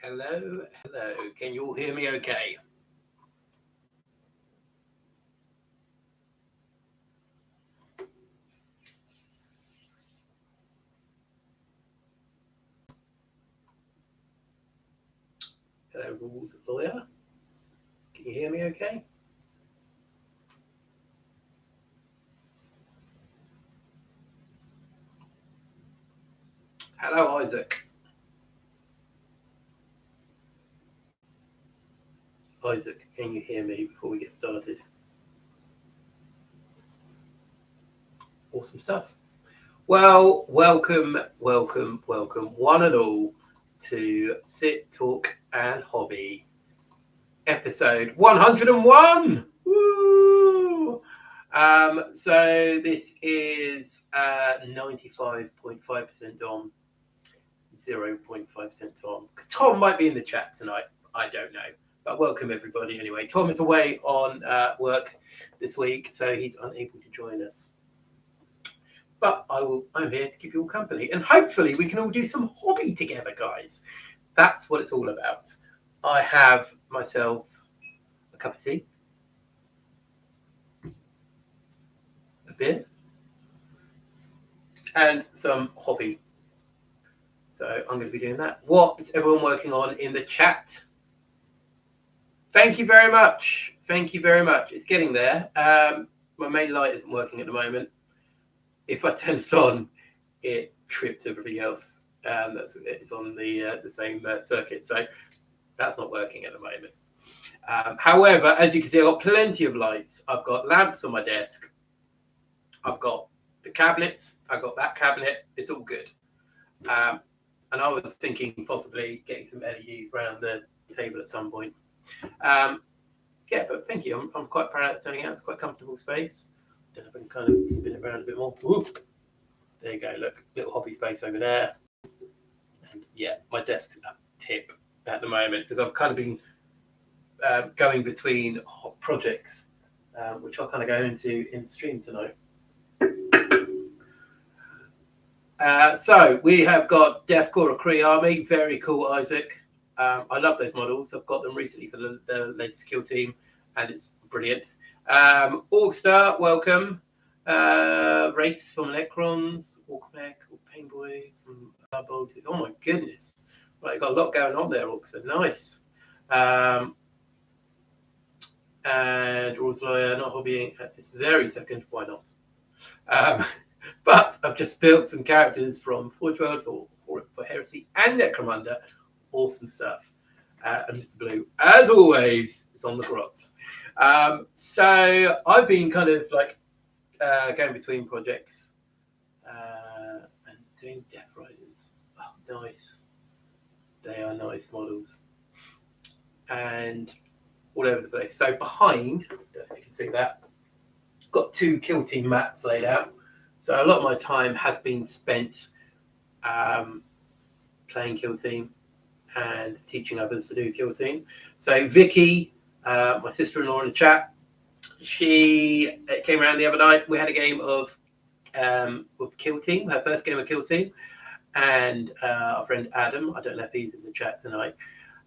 Hello. Can you all hear me okay? Hello, Rules Lawyer. Can you hear me okay? Hello, Isaac. Isaac, can you hear me before we get started? Awesome stuff. Well, welcome, one and all, to Sit, Talk, and Hobby, episode 101. Woo! So this is 95.5% Dom, 0.5% Tom. Because Tom might be in the chat tonight. I don't know. But welcome everybody anyway. Tom is away on work this week, so he's unable to join us. But I'm here to keep you all company, and hopefully we can all do some hobby together, guys. That's what it's all about. I have myself a cup of tea, a beer, and some hobby. So I'm going to be doing that. What is everyone working on in the chat? Thank you very much. It's getting there. My main light isn't working at the moment. If I turn this on, it tripped everything else. It's on the same circuit, so that's not working at the moment. However, as you can see, I've got plenty of lights. I've got lamps on my desk. I've got the cabinets. I've got that cabinet. It's all good. And I was thinking possibly getting some LEDs around the table at some point. Yeah, but thank you. I'm quite proud of it turning out. It's quite a comfortable space. Then I can kind of spin it around a bit more. Ooh. There you go. Look, little hobby space over there. And yeah, my desk's a tip at the moment because I've kind of been going between projects, which I'll kind of go into in the stream tonight. So we have got Deathcore Kree Army. Very cool, Isaac. I love those models. I've got them recently for the latest kill team, and it's brilliant. Orgstar, welcome. Wraiths from Electrons, Orkmec, Painboys, some Bugs. Oh my goodness. Right, you've got a lot going on there, Orgstar. Nice. And Rules Lawyer, not hobbying at this very second. Why not? But I've just built some characters from Forge World for Heresy and Necromunda. Awesome stuff. And Mr. Blue, as always, is on the grots. So I've been kind of like going between projects and doing Death Riders. Oh, nice. They are nice models. And all over the place. So behind, I don't know if you can see that, got 2 kill team mats laid out. So a lot of my time has been spent playing kill team and teaching others to do kill team. So Vicky, my sister-in-law in the chat, she came around the other night. We had a game of kill team, her first game of kill team, and our friend Adam, I don't know if he's in the chat tonight,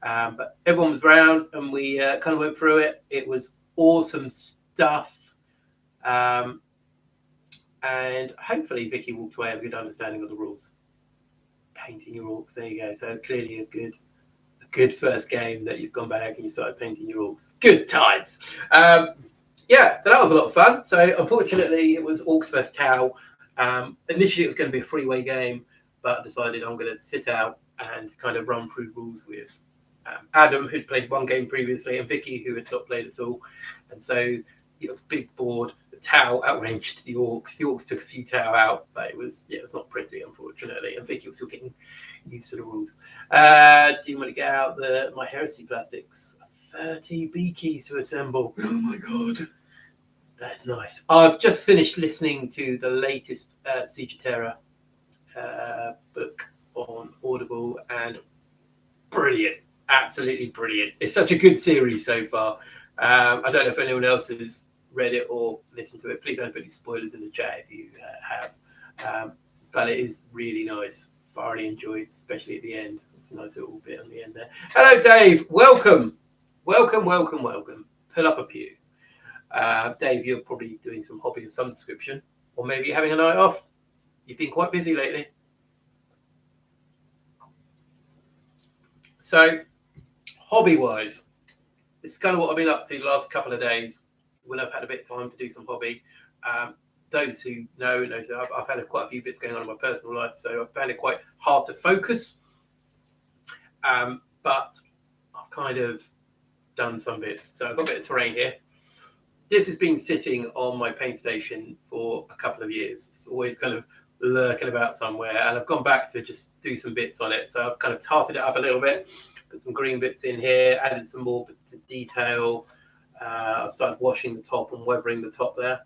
but everyone was around and we kind of went through it. It was awesome stuff. And hopefully Vicky walked away with a good understanding of the rules. Painting your orcs, there you go. So clearly a good first game that you've gone back and you started painting your orcs. Good times. Yeah, so that was a lot of fun. So unfortunately it was Orcs vs Tau. Initially it was going to be a freeway game, but I decided I'm going to sit out and kind of run through rules with Adam, who'd played one game previously, and Vicky, who had not played at all. And so it was a big board. The Tau outranged the Orcs. The Orcs took a few Tau out, but it was not pretty, unfortunately. And Vicky was still getting used to the rules. Do you want to get out my Heresy plastics? 30 bee keys to assemble. Oh my god. That's nice. I've just finished listening to the latest Siege of Terror book on Audible, and brilliant. Absolutely brilliant. It's such a good series so far. I don't know if anyone else has read it or listened to it. Please don't put any spoilers in the chat if you have. But it is really nice. thoroughly enjoyed, especially at the end. It's a nice little bit on the end there. Hello, Dave. Welcome. Welcome, welcome, welcome. Pull up a pew. Dave, you're probably doing some hobby of some description, or maybe you're having a night off. You've been quite busy lately. So, hobby-wise, it's kind of what I've been up to the last couple of days when I've had a bit of time to do some hobby. Those who know, so I've had quite a few bits going on in my personal life, so I've found it quite hard to focus. But I've kind of done some bits. So I've got a bit of terrain here. This has been sitting on my paint station for a couple of years. It's always kind of lurking about somewhere, and I've gone back to just do some bits on it. So I've kind of tarted it up a little bit, put some green bits in here, added some more bits of detail. I've started washing the top and weathering the top there.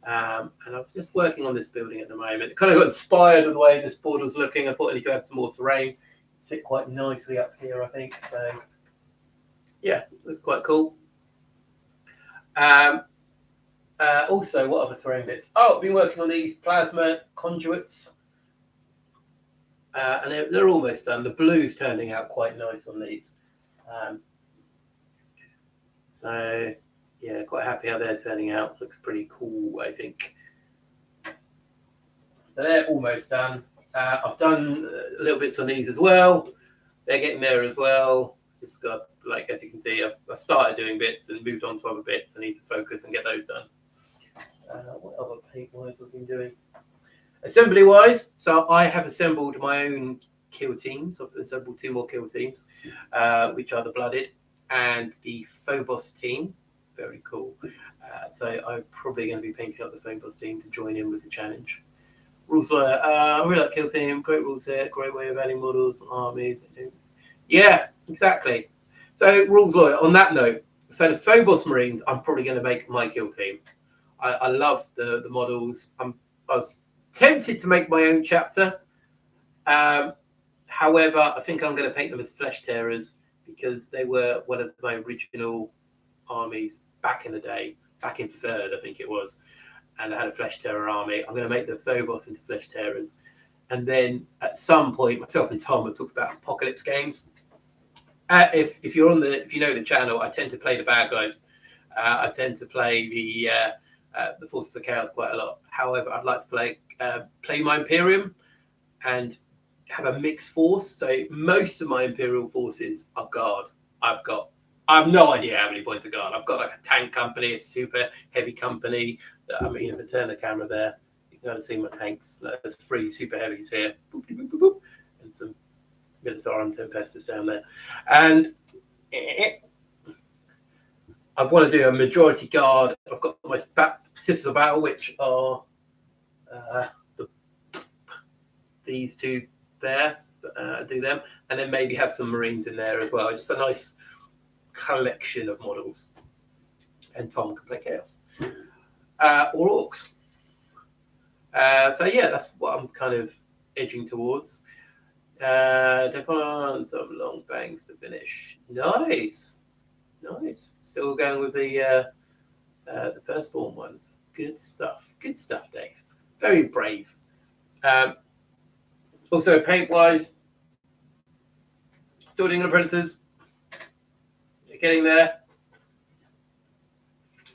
And I'm just working on this building at the moment. It kind of got inspired with the way this board was looking. I thought I need to add some more terrain. Sit quite nicely up here, I think. So yeah, looks quite cool. Also, what other terrain bits? Oh, I've been working on these plasma conduits. And they're almost done. The blue's turning out quite nice on these. So yeah, quite happy how they're turning out. Looks pretty cool, I think. So they're almost done. I've done little bits on these as well. They're getting there as well. It's got, like, as you can see, I started doing bits and moved on to other bits. I need to focus and get those done. What other paint-wise I've been doing? Assembly-wise, so I have assembled my own kill teams. I've assembled 2 more kill teams, which are the Blooded and the Phobos team. Very cool. So I'm probably going to be painting up the Phobos team to join in with the challenge. Rules lawyer. I really like kill team. Great rules here. Great way of adding models and armies. Yeah, exactly. So rules lawyer. On that note, so the Phobos Marines, I'm probably going to make my kill team. I love the models. I was tempted to make my own chapter. However, I think I'm going to paint them as Flesh Tearers because they were one of my original armies back in the day, back in 3rd, I think it was. And I had a Flesh Tearer army. I'm going to make the Phobos into Flesh Tearers. And then at some point, myself and Tom have talked about Apocalypse games. If you know the channel, I tend to play the bad guys. I tend to play the Forces of Chaos quite a lot. However, I'd like to play my Imperium and have a mixed force. So most of my Imperial forces are guard. I have no idea how many points of guard. I've got like a tank company, a super heavy company. I mean, if I turn the camera there, you can kind of see my tanks. There's 3 super heavies here, boop, boop, boop, boop, and some Minotaur and Tempestus down there. And I want to do a majority guard. I've got my Sisters of Battle, which are these 2 there. Do them, and then maybe have some Marines in there as well. Just a nice collection of models. And Tom can play Chaos or Orcs. So yeah, that's what I'm kind of edging towards. Take on some long bangs to finish. Nice. Still going with the firstborn ones. Good stuff, Dave. Very brave. Also, paint-wise, still doing the Predators. They're getting there.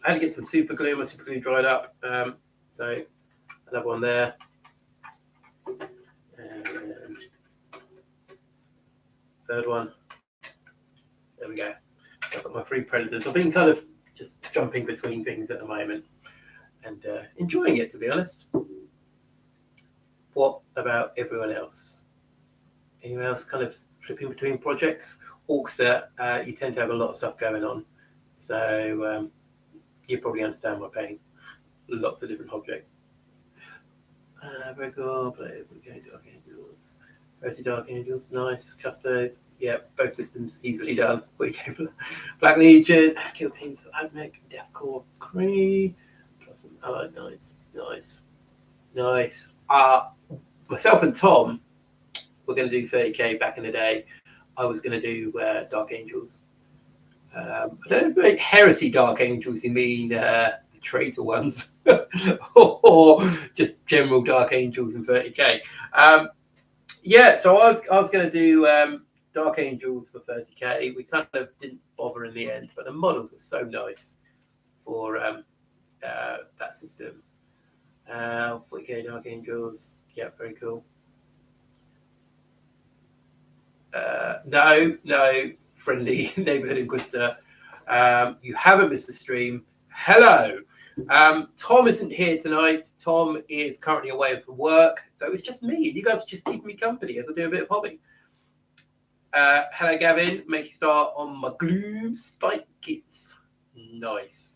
I had to get some super glue. My super glue dried up. So another one there. And 3rd one. There we go. I've got my 3 Predators. I've been kind of just jumping between things at the moment and enjoying it, to be honest. What about everyone else? Anyone else kind of flipping between projects? Orkster, you tend to have a lot of stuff going on. So you probably understand my pain. Lots of different objects. Very cool. Play Dark Angels. Verity Dark Angels, nice. Custodes, yeah, both systems easily done. Black Legion, kill teams, Admech, Death Corps, Cree, plus some allied knights. Nice. Myself and Tom were going to do 30k back in the day. I was going to do Dark Angels. I don't know if Heresy Dark Angels, you mean the traitor ones, or just general Dark Angels in 30k. Yeah, so I was going to do Dark Angels for 30k. We kind of didn't bother in the end, but the models are so nice for that system. 40k Dark Angels, yeah, very cool. No, friendly neighborhood inquisitor. You haven't missed the stream. Hello. Tom isn't here tonight. Tom is currently away from work, so it's just me. You guys are just keeping me company as I do a bit of hobby. Hello, Gavin. Make you start on my gloom spike kits. Nice.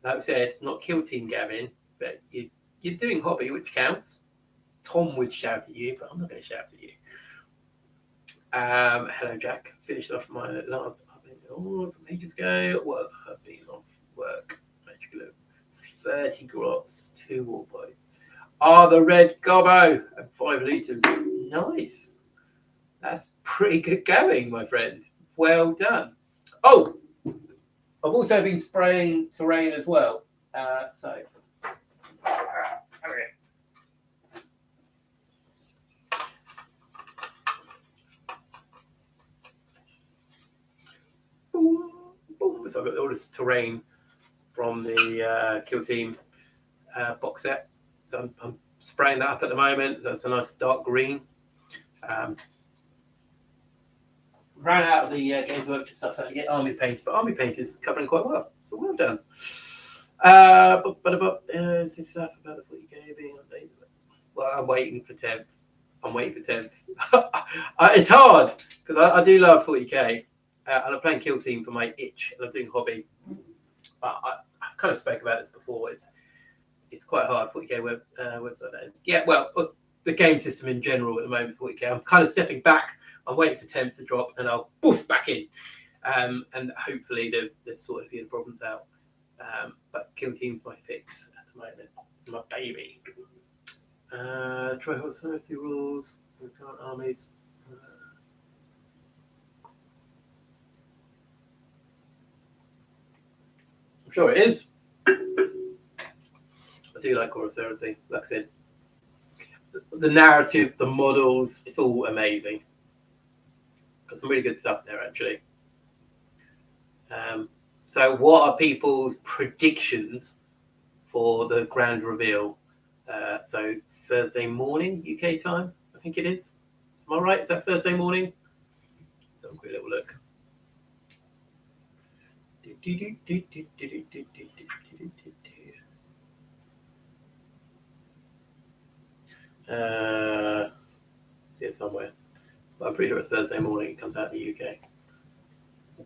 Like I said, it's not kill team, Gavin, but you're doing hobby, which counts. Tom would shout at you, but I'm not going to shout at you. Hello, Jack. Finished off my last from ages ago. Well, I've been off work. 30 grots, 2 war boy. The red gobbo and 5 litres. Nice. That's pretty good going, my friend. Well done. Oh, I've also been spraying terrain as well. Okay. Boom, boom. So I've got all this terrain from the Kill Team box set. So I'm spraying that up at the moment. That's a nice dark green. Ran out of the Games Workshop stuff, so I get army paint, but army paint is covering quite well. So well done. Stuff about the 40k being updated. Well, I'm waiting for 10th. It's hard because I do love 40k, and I'm playing Kill Team for my itch, and I'm doing hobby. I've kind of spoke about this before. It's quite hard 40k website. That is. Yeah, well, the game system in general at the moment 40k. I'm kind of stepping back. I'm waiting for 10th to drop, and I'll boof back in, and hopefully they've sorted a few of the problems out. But Kill Team's my fix at the moment. It's my baby. Try hostility rules. Current armies. I'm sure it is. I do like Chorus Heresy. Like I said, the narrative, the models, it's all amazing. Got some really good stuff there, actually. So what are people's predictions for the grand reveal? So Thursday morning, UK time, I think it is. Am I right? Is that Thursday morning? Let's have a quick little look. See it somewhere. But I'm pretty sure it's Thursday morning. It comes out in the UK.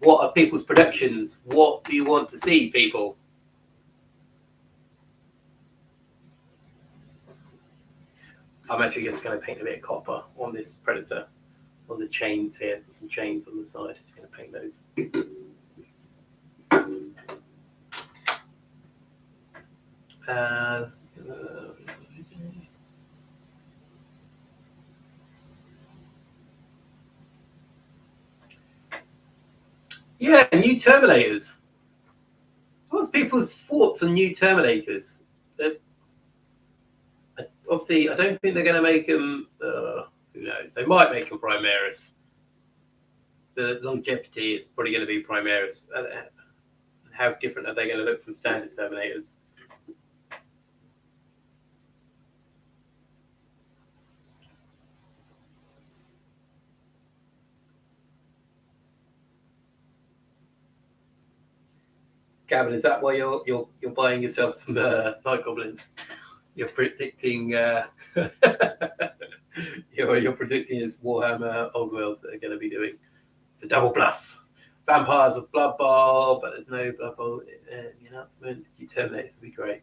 What are people's predictions? What do you want to see, people? I'm actually just going to paint a bit of copper on this Predator, on the chains here. There's some chains on the side. Just going to paint those. Yeah, new Terminators. What's people's thoughts on new Terminators? Obviously, I don't think they're going to make them. Who knows? They might make them Primaris. The longevity is probably going to be Primaris. How different are they going to look from standard Terminators? Gavin, is that why you're buying yourself some night goblins? You're predicting you're predicting it's Warhammer Old Worlds that are going to be doing. It's a double bluff. Vampires of Blood Bowl, but there's no Blood Bowl in the announcement. You Terminators would be great.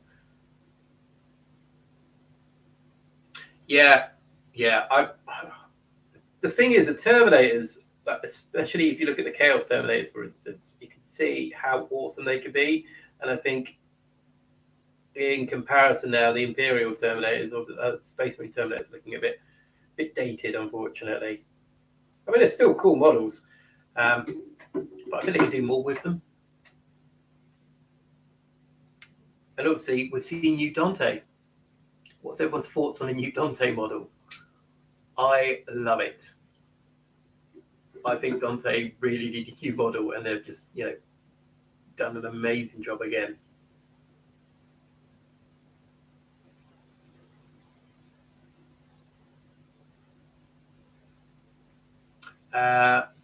Yeah. The thing is, the Terminators, especially if you look at the Chaos Terminators, for instance, you can see how awesome they could be. And I think in comparison now, the Imperial Terminators or the Space Marine Terminators are looking a bit dated, unfortunately. I mean, they're still cool models, but I think they can do more with them. And obviously, we've seen new Dante. What's everyone's thoughts on a new Dante model? I love it. I think Dante really needed a new model, and they've just, done an amazing job again.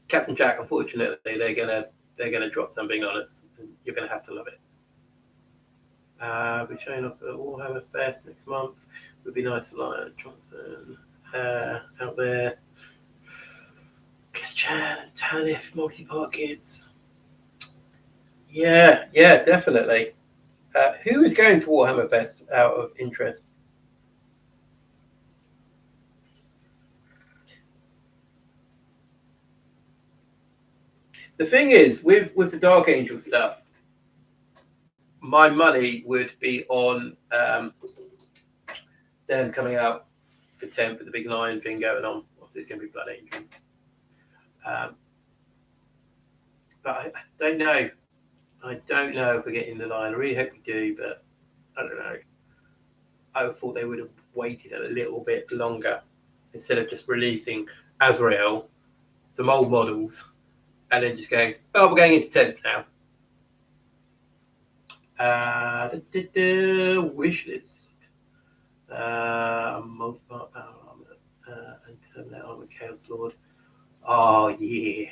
Captain Jack, unfortunately, they're gonna drop something on us, and you're gonna have to love it. We're showing off at Warhammer Fest next month. Would be nice to like Johnson out there. Chan and Tanif, multi-part kids. Yeah, definitely. Who is going to Warhammer Fest out of interest? The thing is, with the Dark Angel stuff, my money would be on them coming out the 10th with the big lion thing going on. Obviously, it's going to be Blood Angels. But I don't know. I don't know if we're getting the lion. I really hope we do, but I don't know. I thought they would have waited a little bit longer instead of just releasing Azrael, some old models, and then just going, oh, we're going into 10th now. Wish list. Multi-part power armor and Terminator armor, Chaos Lord. Oh, yeah.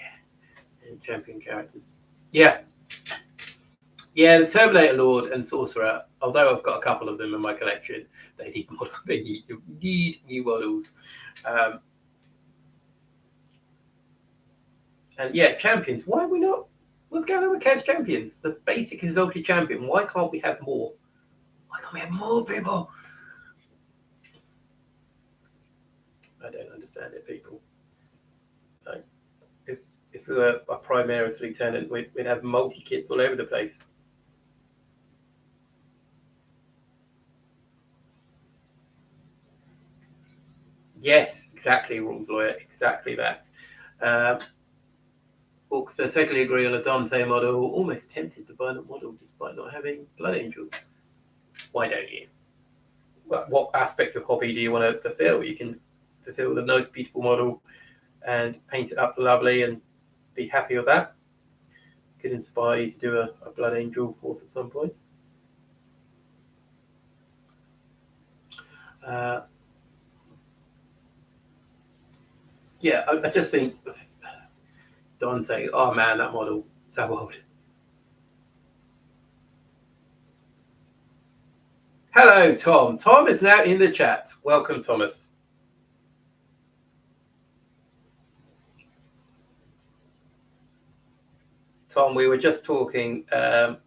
And champion characters. Yeah. Yeah, the Terminator Lord and Sorcerer, although I've got a couple of them in my collection, they need models. They need new models. And yeah, champions. Why are we not? What's going on with Chaos Champions? The basic Exalted Champion. Why can't we have more? Why can't we have more people? I don't understand it, people. Like, if we were a Primaris Lieutenant, we'd have multi-kits all over the place. Yes, exactly, Rules Lawyer. Exactly that. Books, I totally agree on a Dante model. Almost tempted to buy the model despite not having Blood Angels. Why don't you? What aspect of hobby do you want to fulfill? You can fulfill the nice, beautiful model and paint it up lovely and be happy with that. Could inspire you to do a Blood Angel force at some point. Yeah, I just think Dante, oh man, that model, so old. Hello, Tom. Tom is now in the chat. Welcome, Thomas. Tom, we were just talking about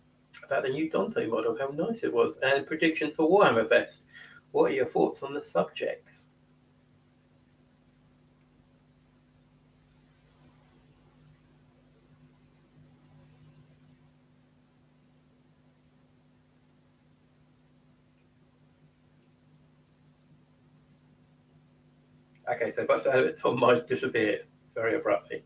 the new Dante model, how nice it was, and predictions for Warhammer Fest. What are your thoughts on the subjects? Okay, so but Tom might disappear very abruptly.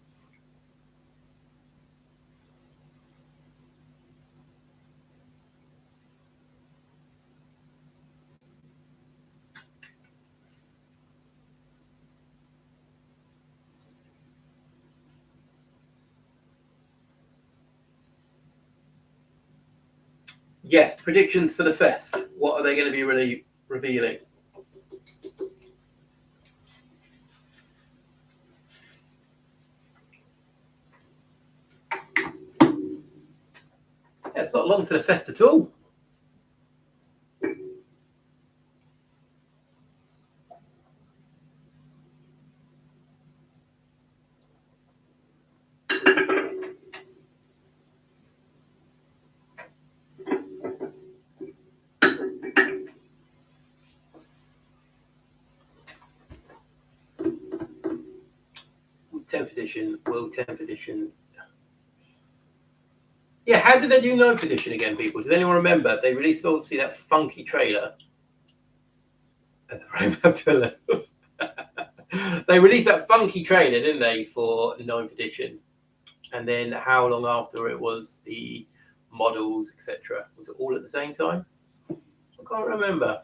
Yes, predictions for the fest. What are they going to be really revealing? Yeah, it's not long to the fest at all. World 10th edition. Yeah, how did they do 9th edition again, people? Does anyone remember? They released, obviously, that funky trailer. At the roadmap to They released that funky trailer, didn't they, for 9th edition? And then how long after it was the models, etc.? Was it all at the same time? I can't remember.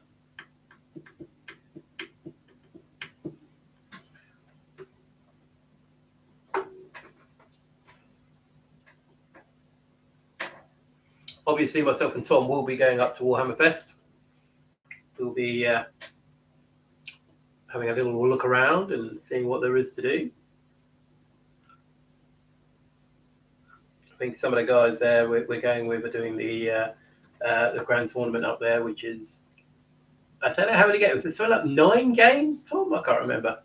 obviously myself and Tom will be going up to Warhammer Fest. We'll be having a little look around and seeing what there is to do. I think some of the guys there we're going with are doing the grand tournament up there, which is, I don't know how many games. It's something like 9 games, Tom? I can't remember.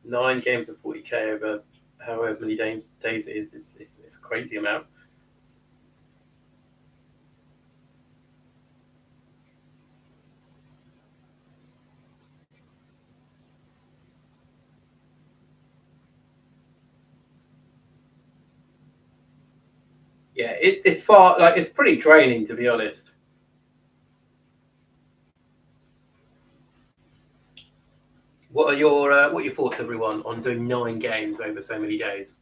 Nine games of 40k over however many days it is. It's a crazy amount. Yeah, it's far, like, it's pretty draining, to be honest. What are your thoughts, everyone, on doing 9 games over so many days?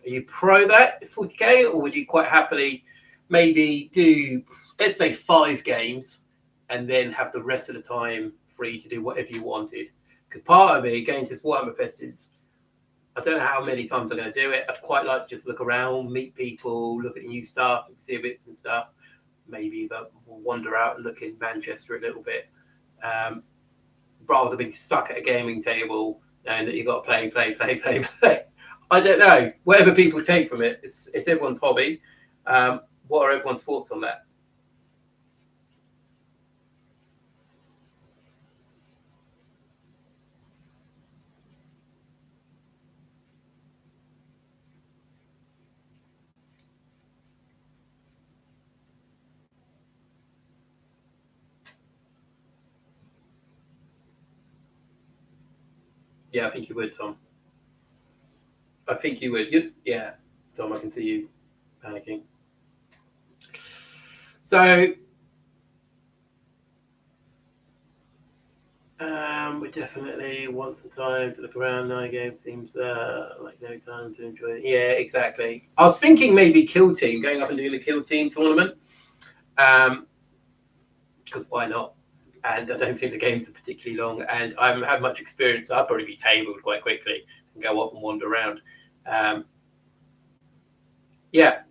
Are you pro that 40k, or would you quite happily maybe do, let's say, 5 games and then have the rest of the time free to do whatever you wanted? Because part of it, going to this Warhammer Fest, is, I don't know how many times I'm going to do it. I'd quite like to just look around, meet people, look at new stuff, exhibits and stuff. Maybe we'll wander out and look in Manchester a little bit, rather than being stuck at a gaming table and that you've got to play. I don't know. Whatever people take from it, it's everyone's hobby. What are everyone's thoughts on that? Yeah, I think you would, Tom. I think you would. Yeah, Tom, I can see you panicking. So, we definitely want some time to look around. 9 games seems like no time to enjoy it. Yeah, exactly. I was thinking maybe Kill Team, going up and doing the Kill Team tournament. Because why not? And I don't think the games are particularly long, and I haven't had much experience, so I'll probably be tabled quite quickly and go off and wander around. Yeah,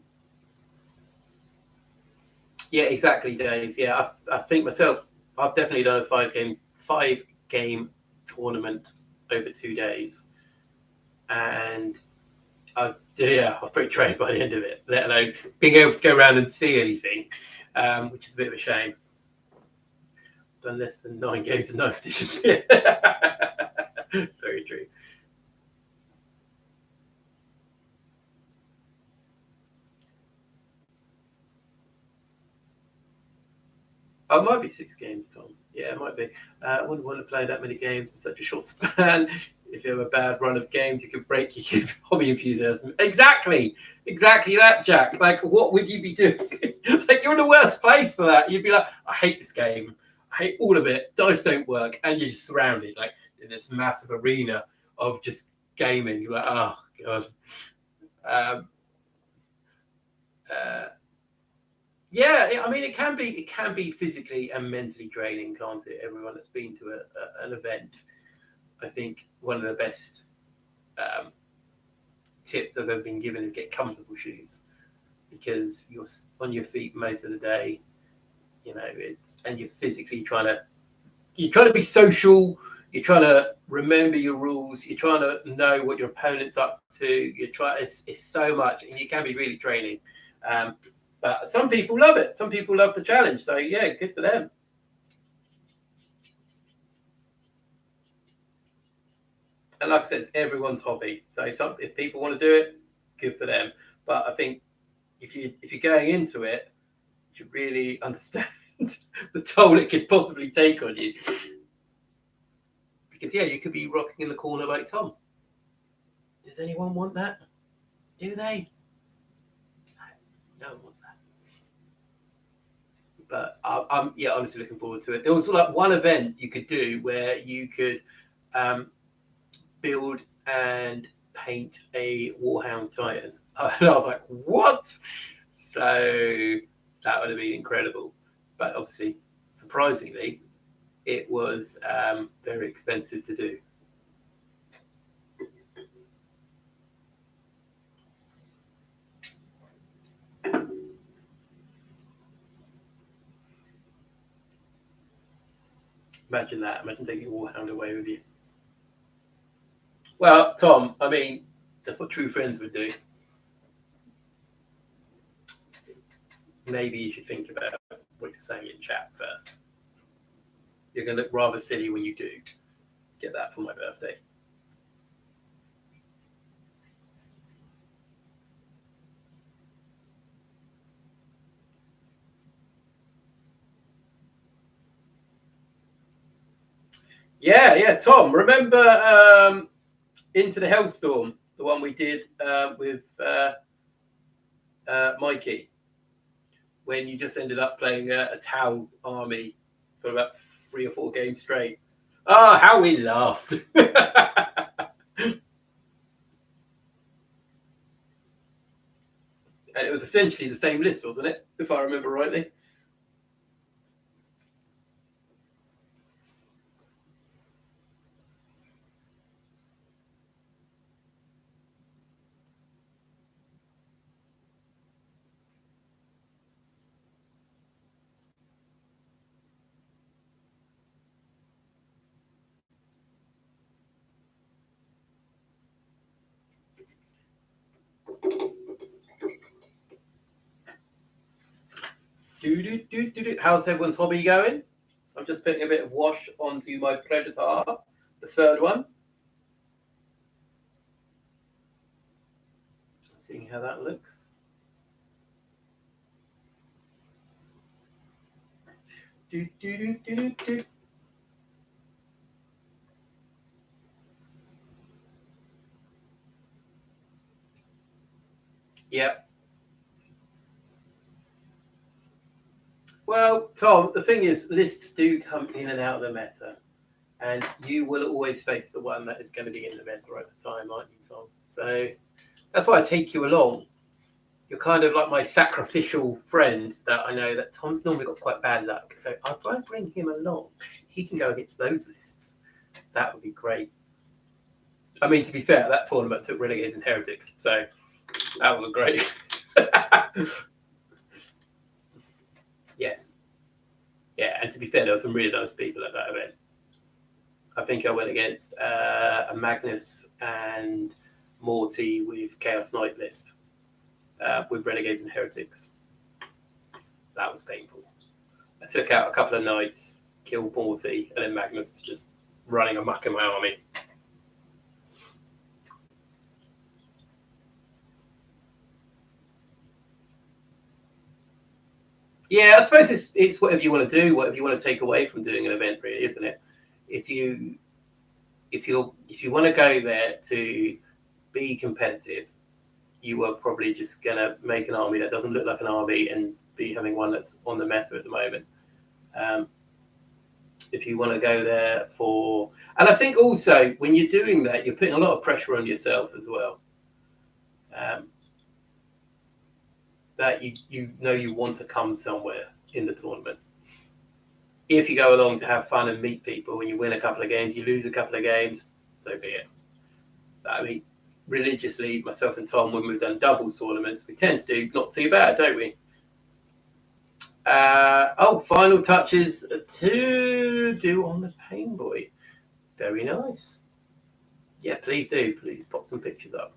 exactly, Dave. Yeah, I think myself, I've definitely done a 5-game tournament over 2 days, and I'm pretty trained by the end of it, let alone being able to go around and see anything, which is a bit of a shame. Done less than 9 games of no editions. Very true. Oh, it might be 6 games, Tom. Yeah, it might be. I wouldn't want to play that many games in such a short span. If you have a bad run of games, you could break your hobby enthusiasm. Exactly that, Jack. Like, what would you be doing? Like, you're in the worst place for that. You'd be like, I hate this game. I hate all of it. Dice don't work, and you're just surrounded, like, in this massive arena of just gaming. You're like, oh god. Yeah, I mean, it can be physically and mentally draining, can't it? Everyone that's been to an event, I think one of the best tips I've ever been given is get comfortable shoes, because you're on your feet most of the day, and you're physically trying to be social. You're trying to remember your rules. You're trying to know what your opponent's up to. It's so much, and it can be really draining. But some people love it. Some people love the challenge. So, yeah, good for them. And like I said, it's everyone's hobby. So if people want to do it, good for them. But I think if you're going into it, you really understand the toll it could possibly take on you. Because, yeah, you could be rocking in the corner like Tom. Does anyone want that? Do they? No one wants that. But I'm honestly looking forward to it. There was like one event you could do where you could build and paint a Warhound Titan. And I was like, what? So that would have been incredible. But obviously, surprisingly, it was very expensive to do. Imagine that. Imagine taking a warhound away with you. Well, Tom, I mean, that's what true friends would do. Maybe you should think about what you're saying in chat first. You're going to look rather silly when you do get that for my birthday. Yeah, Tom, remember Into the Hellstorm, the one we did with Mikey, when you just ended up playing a Tau army for about 3 or 4 games straight? Oh, how we laughed. And it was essentially the same list, wasn't it? If I remember rightly. How's everyone's hobby going? I'm just putting a bit of wash onto my Predator, the third one. Seeing how that looks. Yep. Well, Tom, the thing is, lists do come in and out of the meta, and you will always face the one that is going to be in the meta at the time, aren't you, Tom? So that's why I take you along. You're kind of like my sacrificial friend that I know that Tom's normally got quite bad luck. So I'd like to bring him along. He can go against those lists. That would be great. I mean, to be fair, that tournament took Renegades and Heretics, so that was great. Yes. Yeah, and to be fair, there were some really nice people at that event. I think I went against a Magnus and Morty with Chaos Knight list with Renegades and Heretics. That was painful. I took out a couple of knights, killed Morty, and then Magnus was just running amok in my army. Yeah, I suppose it's whatever you want to do, whatever you want to take away from doing an event, really, isn't it? If you want to go there to be competitive, you are probably just gonna make an army that doesn't look like an army and be having one that's on the meta at the moment. If you want to go there for, and I think also when you're doing that, you're putting a lot of pressure on yourself as well. That you know you want to come somewhere in the tournament. If you go along to have fun and meet people, when you win a couple of games, you lose a couple of games, so be it. I mean, religiously, myself and Tom, when we've done doubles tournaments, we tend to do not too bad, don't we? Final touches to do on the Pain Boy. Very nice. Yeah, please do. Please pop some pictures up.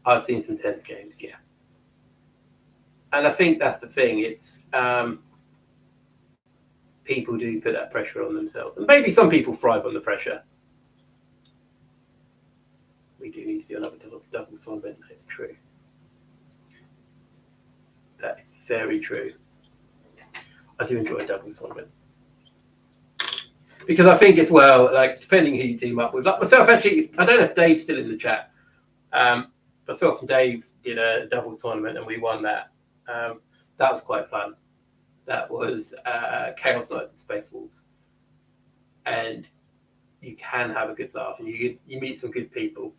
I've seen some tense games, yeah. And I think that's the thing. It's people do put that pressure on themselves. And maybe some people thrive on the pressure. We do need to do another double tournament. That's true. That is very true. I do enjoy a doubles tournament. Because I think as well, like, depending who you team up with. Like myself, actually, I don't know if Dave's still in the chat. Myself and Dave did a doubles tournament and we won that. That was quite fun. That was Chaos Knights and Space Wolves. And you can have a good laugh and you meet some good people.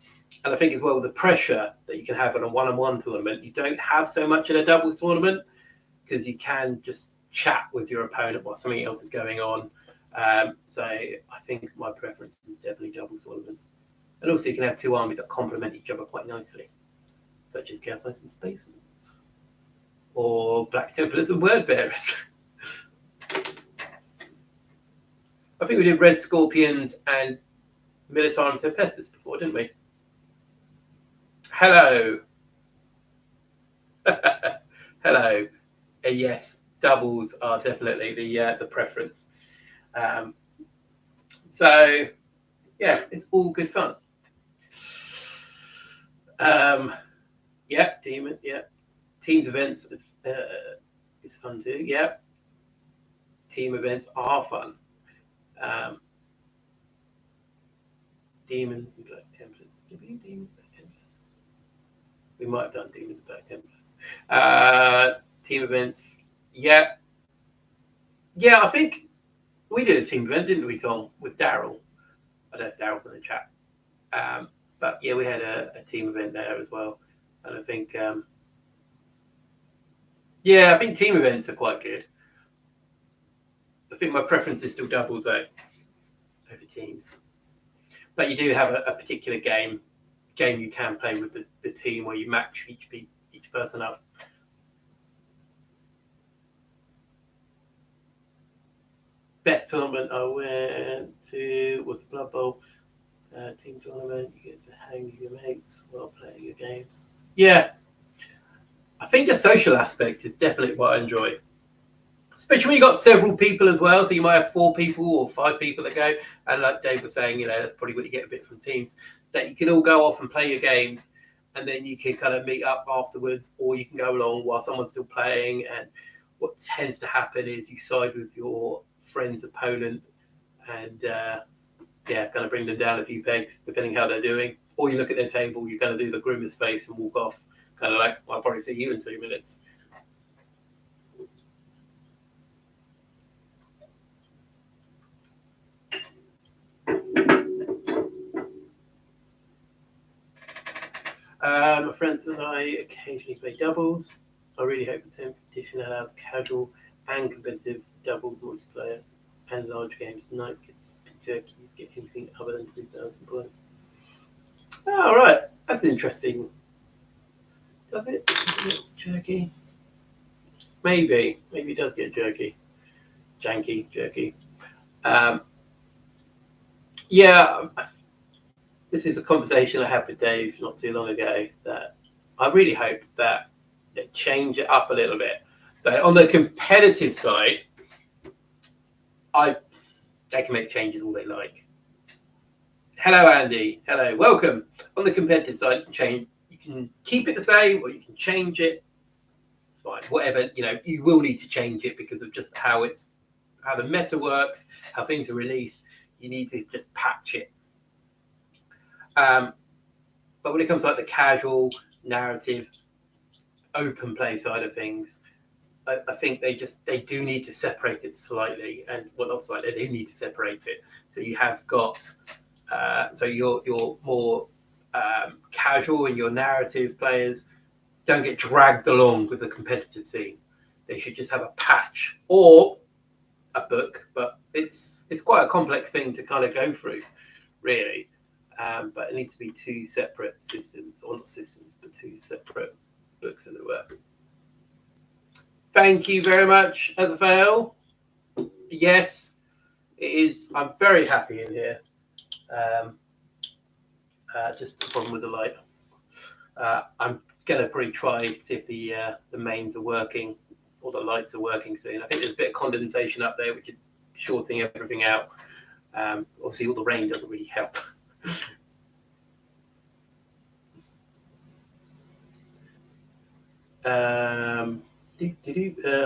And I think as well, the pressure that you can have in a one-on-one tournament, you don't have so much in a doubles tournament because you can just chat with your opponent while something else is going on. So I think my preference is definitely doubles tournaments. And also you can have two armies that complement each other quite nicely, such as Chaos Knights and Space Wolves, or Black Templars and Word Bearers. I think we did Red Scorpions and Militarum Tempestus before, didn't we? Hello. Hello. Yes, doubles are definitely the preference. So yeah, it's all good fun. Yeah, teams events is fun too. Yeah, team events are fun. Demons and Black Templars. Did we do Demons and Black Templars? We might have done Demons and Black Templars. Team events. Yeah. Yeah, I think we did a team event, didn't we, Tom, with Daryl? I don't know if Daryl's in the chat. But yeah, we had a team event there as well. And I think, yeah, I think team events are quite good. I think my preference is still doubles though, over teams. But you do have a particular game you can play with the team where you match each person up. Best tournament I went to was Blood Bowl team tournament. You get to hang with your mates while playing your games. Yeah, I think the social aspect is definitely what I enjoy. Especially when you got several people as well, so you might have 4 people or 5 people that go. And like Dave was saying, that's probably what you get a bit from teams, that you can all go off and play your games, and then you can kind of meet up afterwards, or you can go along while someone's still playing. And what tends to happen is you side with your friend's opponent, and kind of bring them down a few pegs, depending how they're doing. Or you look at their table, you kind of do the grimace face and walk off, kind of like, I'll probably see you in 2 minutes. My friends and I occasionally play doubles. I really hope the 10th edition allows casual and competitive doubles multiplayer and large games. Tonight gets jerky. You get anything other than 2,000 points. Oh, right. That's interesting. Does it get jerky? Maybe. Maybe it does get jerky. Janky, jerky. Yeah. This is a conversation I had with Dave not too long ago, that I really hope that they change it up a little bit. So on the competitive side, they can make changes all they like. Hello, Andy. Hello, welcome. On the competitive side, you can keep it the same or you can change it. Fine, whatever. You will need to change it because of just how the meta works, how things are released. You need to just patch it. But when it comes to like the casual narrative, open play side of things, I think they do need to separate it slightly, and well, not slightly, they do need to separate it. So you have got, so your more casual and your narrative players don't get dragged along with the competitive scene. They should just have a patch or a book, but it's quite a complex thing to kind of go through, really. But it needs to be 2 separate systems, or not systems, but 2 separate books, as it were. Thank you very much, Azafale. Yes, it is. I'm very happy in here. Just a problem with the light. I'm going to probably try to see if the mains are working, or the lights are working soon. I think there's a bit of condensation up there, which is shorting everything out. Obviously, all the rain doesn't really help.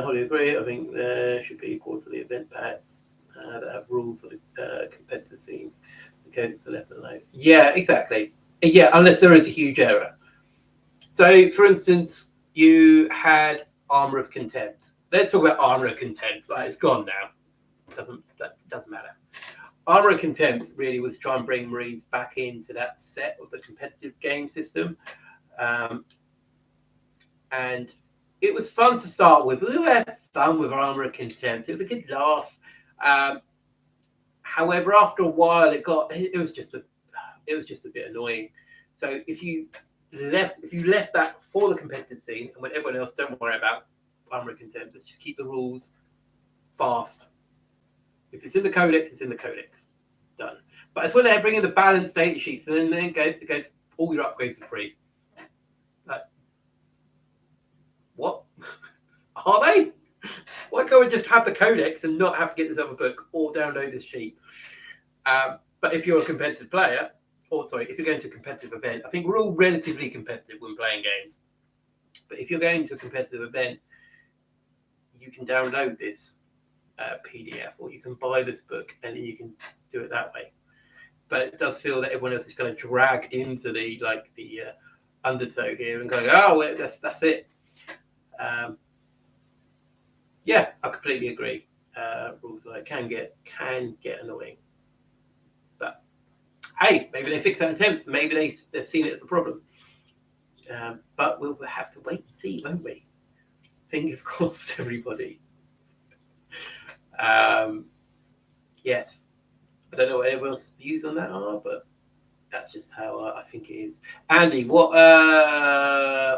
Holly agree. I think there should be quarterly event packs that have rules for the competitive scenes. The codes are left alone. Yeah, exactly. Yeah, unless there is a huge error. So, for instance, you had Armor of Contempt. Let's talk about Armor of Contempt. Like, it's gone now. Doesn't matter. Armour of Contempt really was try and bring Marines back into that set of the competitive game system. And it was fun to start with. We had fun with Armour of Contempt. It was a good laugh. However, after a while, it was just a bit annoying. So if you left that for the competitive scene, and when everyone else, don't worry about Armour of Contempt. Let's just keep the rules fast. If it's in the codex, it's in the codex. Done. But it's when they bring in the balanced data sheets, and then it goes all your upgrades are free. Like, what? Are they? Why can't we just have the codex and not have to get this other book or download this sheet? But if you're a competitive player, if you're going to a competitive event, I think we're all relatively competitive when playing games. But if you're going to a competitive event, you can download this PDF, or you can buy this book, and then you can do it that way. But it does feel that everyone else is kind of dragged into the undertow here and going, oh, well, that's it. Yeah, I completely agree. Rules like can get annoying. But hey, maybe they fix that in 10th. Maybe they've seen it as a problem. But we'll have to wait and see, won't we? Fingers crossed, everybody. Yes. I don't know what everyone's views on that are, but that's just how I think it is. Andy, what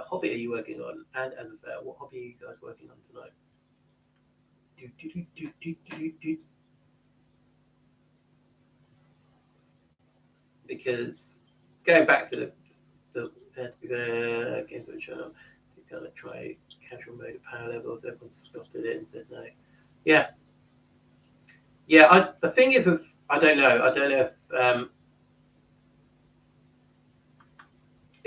hobby are you working on? And as a fair, what hobby are you guys working on tonight? Because going back to the games on the channel, you're gonna try casual mode at power levels. Everyone spotted it and said no. Yeah. The thing is with I don't know if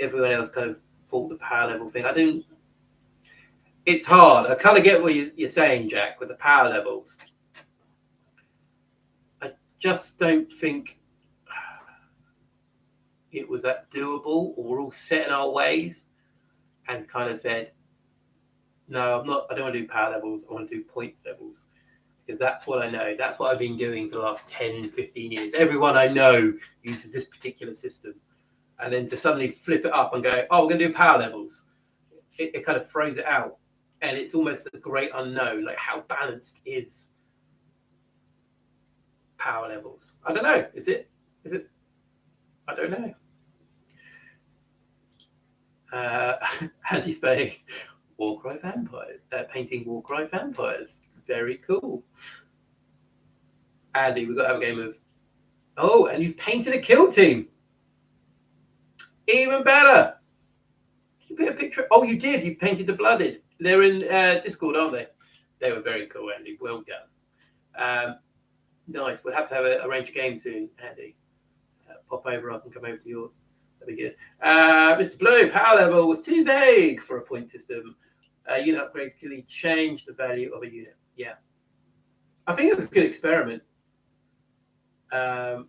everyone else kind of thought the power level thing. It's hard. I kind of get what you're saying, Jack, with the power levels. I just don't think it was that doable, or we're all set in our ways and kind of said, no, I don't want to do power levels. I want to do points levels. Because that's what I know. That's what I've been doing for the last 10, 15 years. Everyone I know uses this particular system. And then to suddenly flip it up and go, oh, we're going to do power levels. It kind of throws it out. And it's almost the great unknown. Like, how balanced is power levels? I don't know. Is it? I don't know. Andy's playing Warcry Vampires. Painting Warcry Vampires. Very cool. Andy, we've got to have a game of... Oh, and you've painted a kill team. Even better. Did you put a picture? Oh, you did. You painted the blooded. They're in Discord, aren't they? They were very cool, Andy. Well done. Nice. We'll have to arrange a game soon, Andy. Pop over. I can come over to yours. That'd be good. Mr. Blue, power level was too vague for a point system. Unit upgrades clearly change the value of a unit. Yeah. I think it was a good experiment. A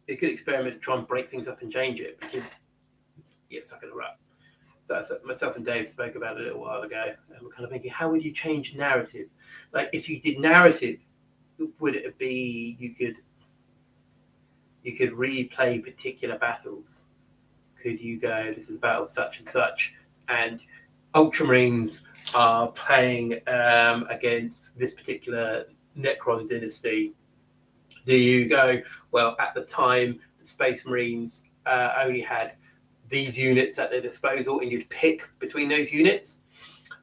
good experiment to try and break things up and change it, because you get stuck in a rut. So myself and Dave spoke about it a little while ago, and we're kind of thinking, how would you change narrative? Like, if you did narrative, would it be you could replay particular battles? Could you go, this is battle such and such, and Ultramarines are playing against this particular Necron dynasty? Do you go, well, at the time, the Space Marines only had these units at their disposal, and you'd pick between those units,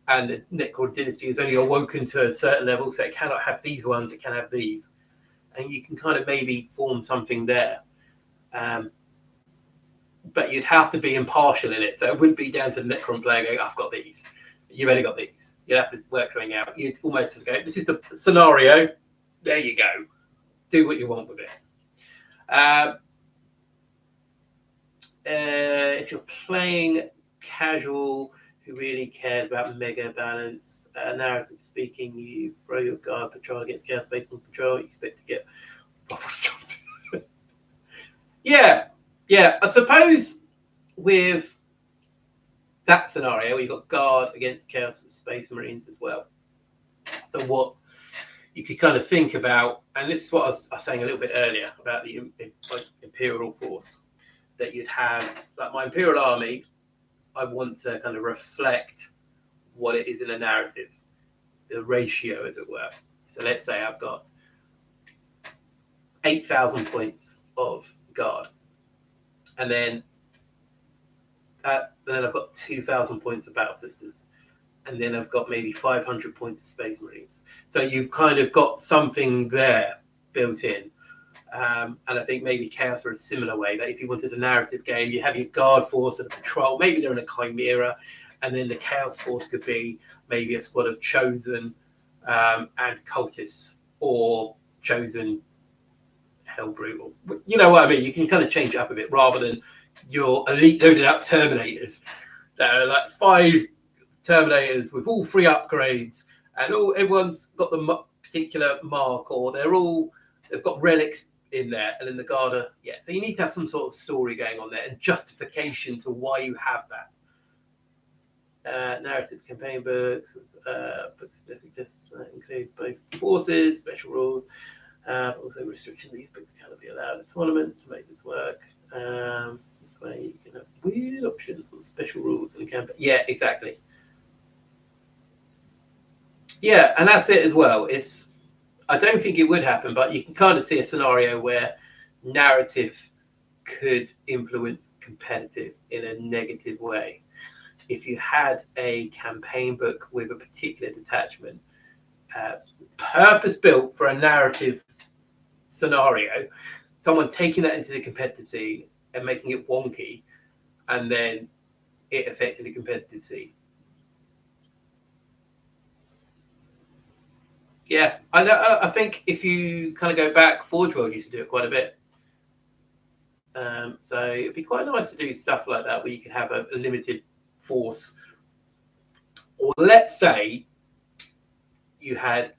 and the Necron dynasty is only awoken to a certain level, so it cannot have these ones, it can have these. And you can kind of maybe form something there. But you'd have to be impartial in it. So it wouldn't be down to the Necron player going, I've got these. You've only got these. You'd have to work something out. You'd almost just go, this is the scenario. There you go. Do what you want with it. If you're playing casual, who really cares about mega balance, narrative speaking, you throw your guard patrol against Chaos Space on patrol, you expect to get ruffle stopped. Yeah. I suppose with that scenario, you've got guard against Chaos Space Marines as well. So what you could kind of think about, and this is what I was saying a little bit earlier about the imperial force, that you'd have, like my imperial army, I want to kind of reflect what it is in a narrative, the ratio, as it were. So let's say I've got 8,000 points of guard, and then I've got 2,000 points of battle sisters, and then I've got maybe 500 points of space marines. So you've kind of got something there built in. And I think maybe chaos are a similar way. That if you wanted a narrative game, you have your guard force and a patrol. Maybe they're in a chimera, and then the chaos force could be maybe a squad of chosen and cultists, or chosen hellbrood. You know what I mean? You can kind of change it up a bit rather than your elite loaded up Terminators that are like 5 Terminators with all 3 upgrades, and everyone's got the particular mark, or they've got relics in there, and then the guard are, so you need to have some sort of story going on there and justification to why you have that. Narrative campaign books, books that include both forces, special rules, also restriction. These books cannot be allowed in tournaments to make this work. This way you can have weird options or special rules in a campaign. Yeah, exactly. Yeah, and that's it as well. I don't think it would happen, but you can kind of see a scenario where narrative could influence competitive in a negative way. If you had a campaign book with a particular detachment, purpose-built for a narrative scenario, someone taking that into the competitive scene and making it wonky, and then it affected the competitive scene. Yeah, I think if you kind of go back, Forge World used to do it quite a bit. So it'd be quite nice to do stuff like that where you could have a limited force. Or let's say you had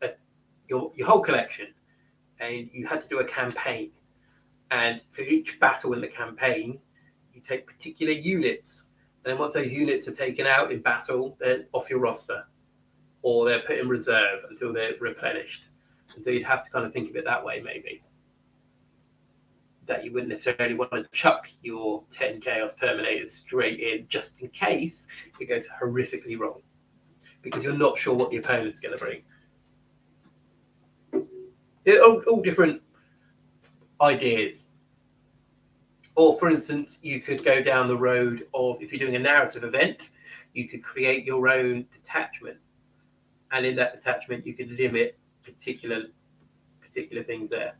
your whole collection and you had to do a campaign. And for each battle in the campaign, you take particular units. And then once those units are taken out in battle, they're off your roster, or they're put in reserve until they're replenished. And so you'd have to kind of think of it that way, maybe. That you wouldn't necessarily want to chuck your 10 Chaos Terminators straight in just in case it goes horrifically wrong, because you're not sure what the opponent's going to bring. They're all different ideas. Or, for instance, you could go down the road of, if you're doing a narrative event, you could create your own detachment. And in that detachment, you could limit particular things there.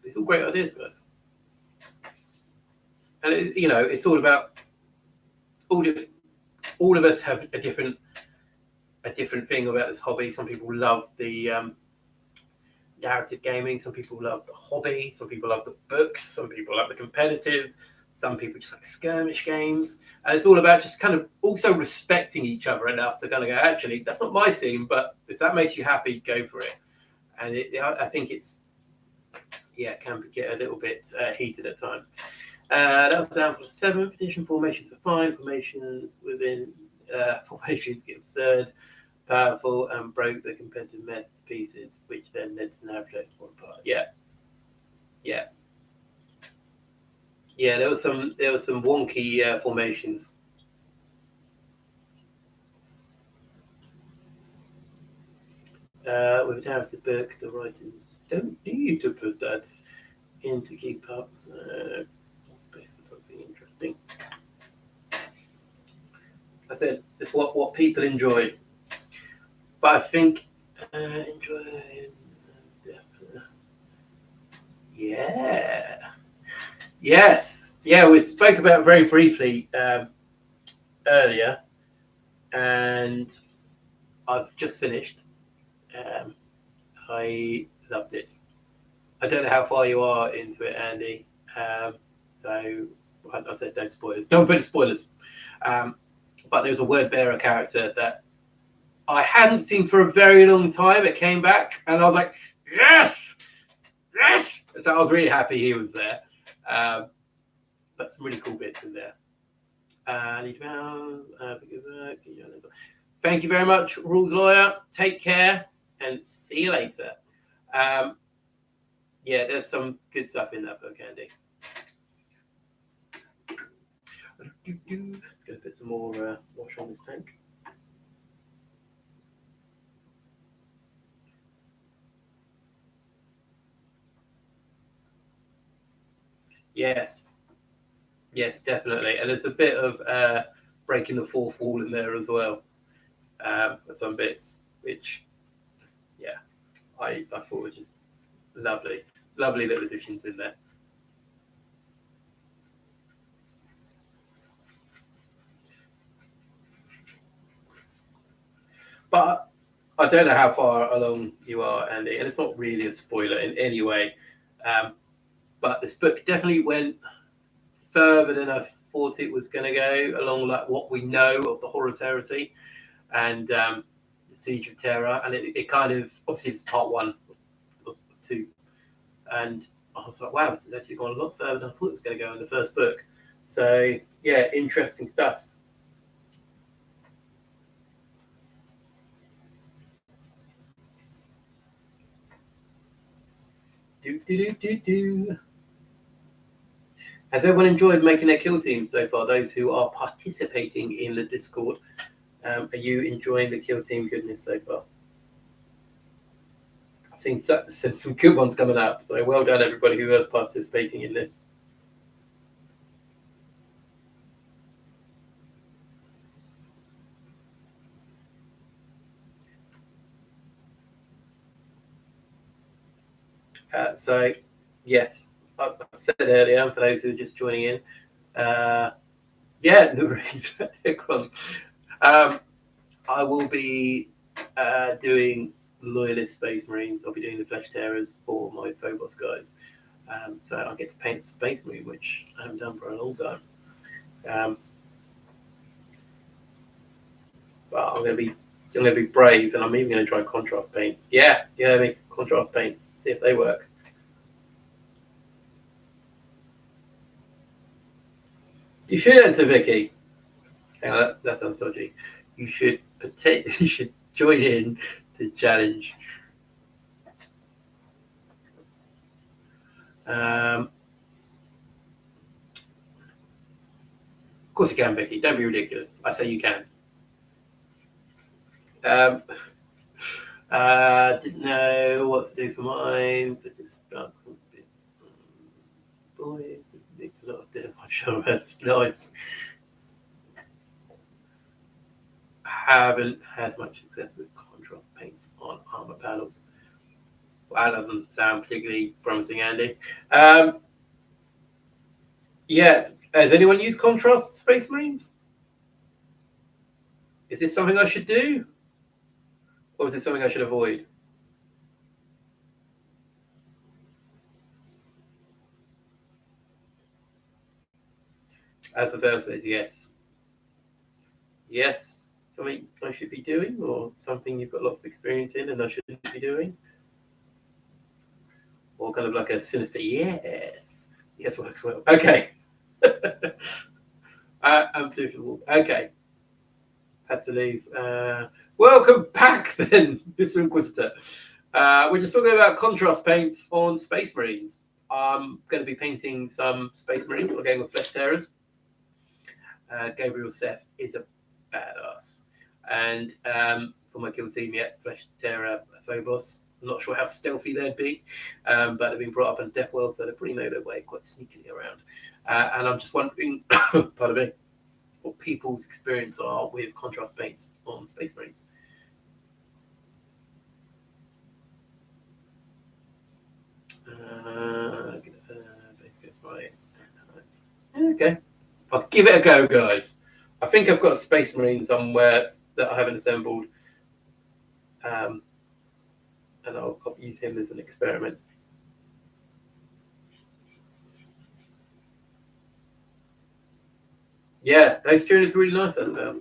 It's all great ideas, guys. And it's all about all of us have a different thing about this hobby. Some people love the narrative gaming, some people love the hobby, some people love the books, some people love the competitive, some people just like skirmish games. And it's all about just kind of also respecting each other enough to kind of go, actually, that's not my scene, but if that makes you happy, go for it. And I think it's, it can get a little bit heated at times. That was down for the 7th edition. Formations are fine. Formations within formations get absurd, powerful, and broke the competitive mess to pieces, which then led to narrative fall apart. Yeah. There was some wonky formations. With a narrative book, the writers don't need to put that in to keep up. Space for something interesting. I said it's what people enjoy, but I think enjoy. We spoke about it very briefly earlier, and I've just finished. I loved it. I don't know how far you are into it, Andy. So I said no spoilers. Don't put any spoilers. But there was a word bearer character that I hadn't seen for a very long time. It came back, and I was like, yes. So I was really happy he was there. But some really cool bits in there. Thank you very much, Rules Lawyer. Take care and see you later. Yeah, there's some good stuff in that book, Andy. Let's go put some more wash on this tank. Yes, definitely. And there's a bit of breaking the fourth wall in there as well. Some bits, which, yeah, I thought were just lovely little additions in there. But I don't know how far along you are, Andy, and it's not really a spoiler in any way. But this book definitely went further than I thought it was going to go along like what we know of the Horus Heresy and the Siege of Terra. And it kind of, obviously it's part one of two. And I was like, wow, this has actually gone a lot further than I thought it was going to go in the first book. So, yeah, interesting stuff. Has everyone enjoyed making their kill teams so far? Those who are participating in the Discord, are you enjoying the kill team goodness so far? I've seen some good ones coming up, so well done everybody who is participating in this. So, yes, I said earlier, for those who are just joining in, yeah, no worries. I will be doing Loyalist Space Marines. I'll be doing the Flesh Terrors for my Phobos guys. So I get to paint Space Marine, which I haven't done for a long time. But I'm going to be brave, and I'm even going to try contrast paints. Yeah, make contrast paints. See if they work. You should enter, Vicky. Yeah, that sounds dodgy. You should join in to challenge. Of course you can, Vicky. Don't be ridiculous. I say you can. Didn't know what to do for mine, so just stuck some bits. Boys, it makes a lot of difference. That's nice. Haven't had much success with contrast paints on armor panels. Well, that doesn't sound particularly promising, Andy. Yeah, has anyone used contrast Space Marines? Is this something I should do? Or is this something I should avoid? As the verse says, yes. Yes, something I should be doing, or something you've got lots of experience in and I shouldn't be doing? Or kind of like a sinister yes. Yes works well. Okay. I'm too. Okay. Had to leave. Welcome back then, Mr. Inquisitor. We're just talking about contrast paints on Space Marines. I'm going to be painting some Space Marines. We're going with Flesh Terrors. Gabriel Seth is a badass. And for my kill team yet, Flesh Terror Phobos. I'm not sure how stealthy they'd be, but they've been brought up in Death World, so they probably know their way quite sneakily around. And I'm just wondering, pardon me, what people's experience are with contrast paints on Space Marines. Okay, I'll give it a go, guys. I think I've got a Space Marine somewhere that I haven't assembled, and I'll use him as an experiment. Yeah, those tuners are really nice as well.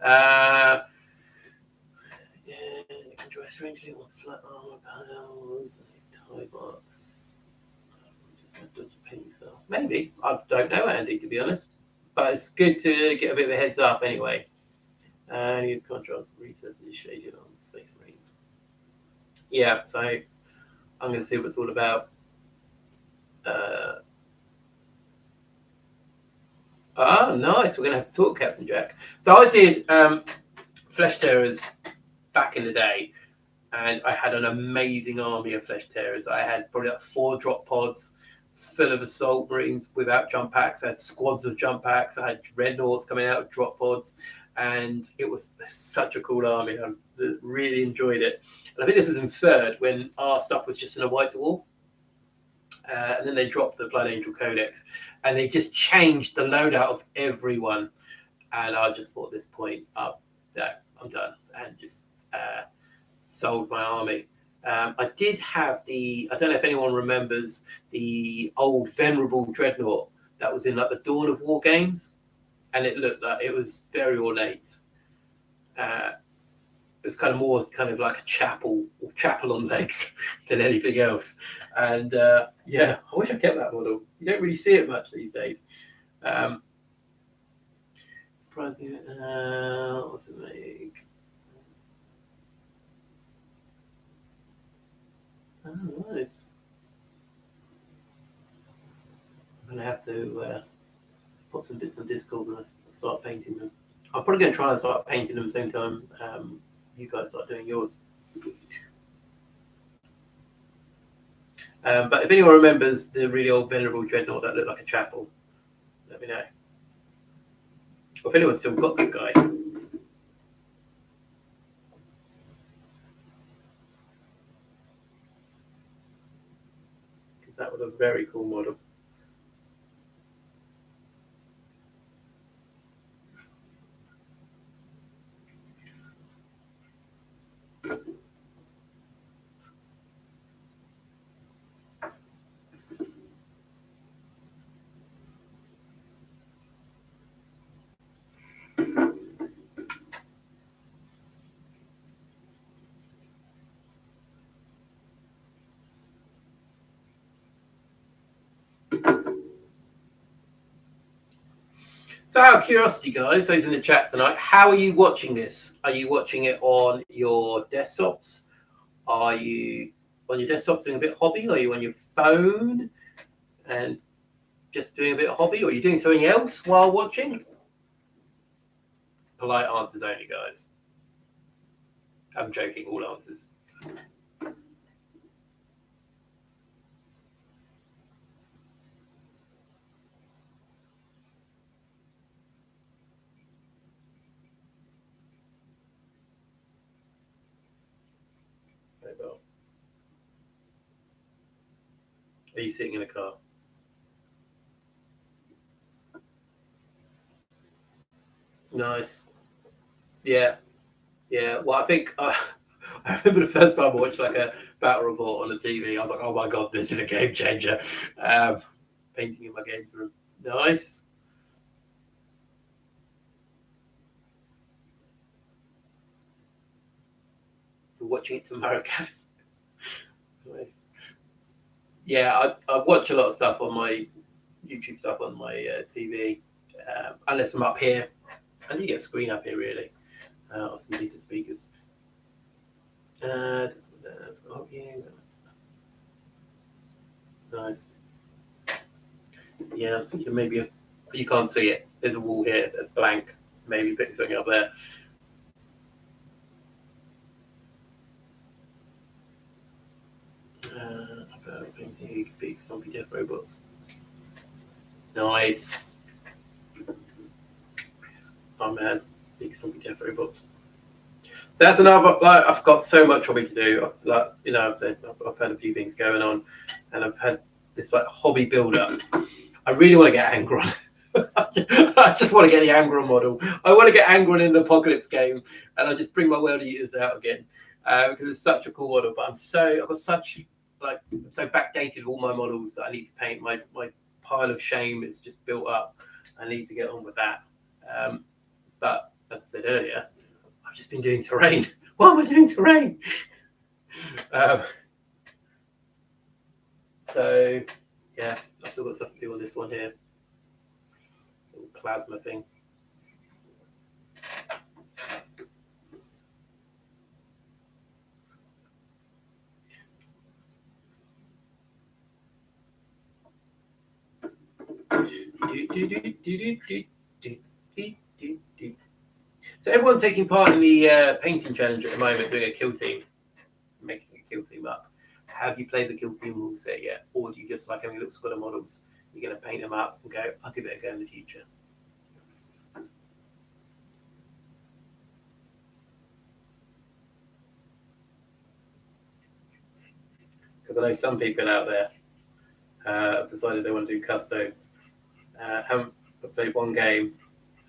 Yeah, you can draw strangely on flat armor panels and tie marks. painting style. Maybe. I don't know, Andy, to be honest. But it's good to get a bit of a heads up anyway. And use contrast recesses shaded on Space Marines. Yeah, so I'm going to see what it's all about. Nice. We're going to have to talk, Captain Jack. So I did Flesh Terrors back in the day, and I had an amazing army of Flesh Terrors. I had probably like 4 drop pods full of assault marines without jump packs. I had squads of jump packs. I had dreadnoughts coming out of drop pods, and it was such a cool army. I really enjoyed it. And I think this was in 3rd when our stuff was just in a white dwarf. And then they dropped the Blood Angel Codex, and they just changed the loadout of everyone. And I just thought at this point, I'm done, and just sold my army. I did have I don't know if anyone remembers the old Venerable Dreadnought that was in like the Dawn of War games, and it looked like it was very ornate. It was more like a chapel on legs than anything else. And yeah, I wish I kept that model. You don't really see it much these days. Surprising. What's it make? Oh, nice. I'm going to have to put some bits on Discord and start painting them. I'm probably going to try and start painting them at the same time you guys start doing yours. But if anyone remembers the really old Venerable Dreadnought that looked like a chapel, let me know. Or if anyone's still got that guy. Because that was a very cool model. So out of curiosity, guys, those in the chat tonight, how are you watching this? Are you watching it on your desktops? Are you on your desktop doing a bit of hobby? Are you on your phone and just doing a bit of hobby? Or are you doing something else while watching? Polite answers only, guys. I'm joking, all answers. Are you sitting in a car? Nice. Yeah. Yeah. Well, I think I remember the first time I watched like a battle report on the TV. I was like, oh my God, this is a game changer. Painting in my games room. Nice. You're watching it tomorrow, Gavin. Nice. Yeah, I watch a lot of stuff on my YouTube stuff on my TV, unless I'm up here. And you get a screen up here, really, or some decent speakers. Nice. Yeah, I was thinking maybe you can't see it. There's a wall here that's blank. Maybe put something up there. Painting big zombie death robots. Nice. Oh man, big zombie death robots. So that's another. Like, I've got so much for me to do. I've said I've had a few things going on, and I've had this like hobby build up. I really want to get Angron. I just want to get the Angron model. I want to get Angron in the Apocalypse game, and I just bring my World Eaters out again because it's such a cool model. But I've got such I'm so backdated with all my models that I need to paint. My pile of shame is just built up. I need to get on with that. But as I said earlier, I've just been doing terrain. Why am I doing terrain? So yeah, I've still got stuff to do on this one here. Little plasma thing. So everyone taking part in the painting challenge at the moment, doing a kill team, making a kill team up. Have you played the kill team rule set yet, or do you just like having a little squad of models? You're going to paint them up and go, I'll give it a go in the future. Because I know some people out there have decided they want to do custodes. Haven't played one game.